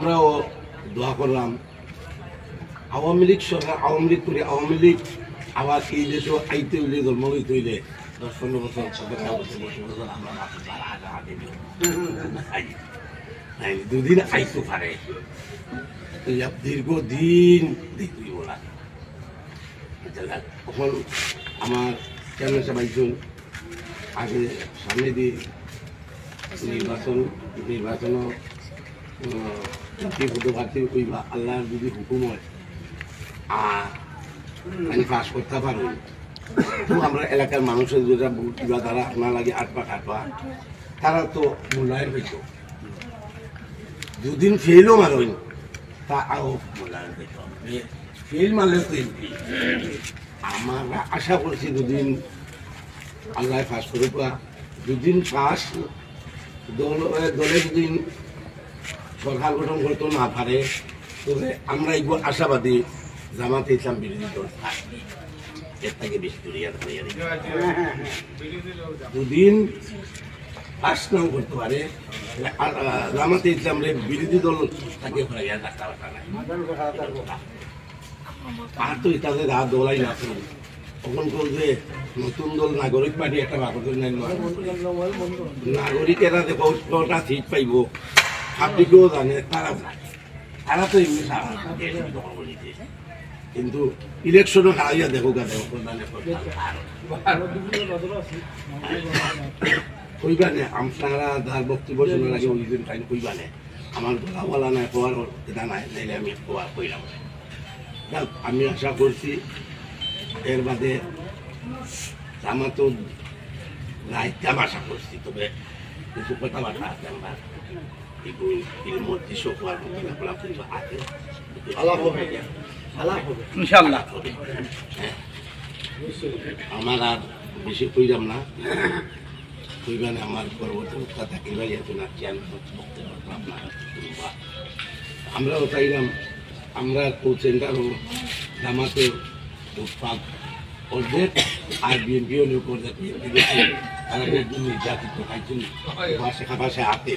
আমরাও দোয়া করলাম আওয়ামী লীগ সরকার আওয়ামী লীগ করে আওয়ামী লীগ আবার এই দেশে আইতে হইলে জন্ম হইতে হইলে 10-15 বছর আমরা দুদিন আইতে পারে দীর্ঘদিন দেখবি বলা তখন আমার চেয়ারম্যান সাহেব একজন আগে সামনে দিয়ে নির্বাচনও ভাবতে কইবা আল্লাহর যদি হুকুম হয় আর আমি পাস করতে পারবো তো আমরা এলাকার মানুষের যেটা কিবা তারা আপনার লাগে আটপা তারা তো মূল্যায়ন হইত দুদিন ফেলও মারইন তা আরও মূল্যায়ন হইত ফেল মারলেও তো আমরা আশা করছি দুদিন আল্লাহ পাস করে দুদিন পাস দলে দুদিন সরকার গঠন করতে না পারে তবে আমরা এগুলো আশাবাদী জামাতে ইসলাম বিরোধী দল থাকবে এর থেকে বেশি দুদিন পাস নাও করতে পারে জামাতে ইসলামের বিরোধী দল তাকে আর তো তাদের দলাই না তখন যে নতুন দল নাগরিক পার্টি একটা বাপদের নাগরিকেরা যে কটা সিট পাইব পাবলিকও জানে তারা তো এমনি কিন্তু ইলেকশনও হারাইয়া দেখো কইবানে আপনারা যার বক্তব্য শোনার আগে ওই দিন টাইম কইবানে আমার বলা নাই হওয়ার এটা নাই নাইলে আমি কইলাম আমি আশা করছি এর বাদে আমার তো রাইতাম আশা করছি তবে কিছু কথাবার্তা আছে আমরা আমার আর বেশি কইলাম না কইবানে আমার পরবর্তী কথা কিভাবে আমরাও চাইলাম আমরা সেন্টার জামাতে উৎপাদ অর্ধেক আর বিএনপিও লোক তারা নির্যাতিত খাইছেন পাশে হাতে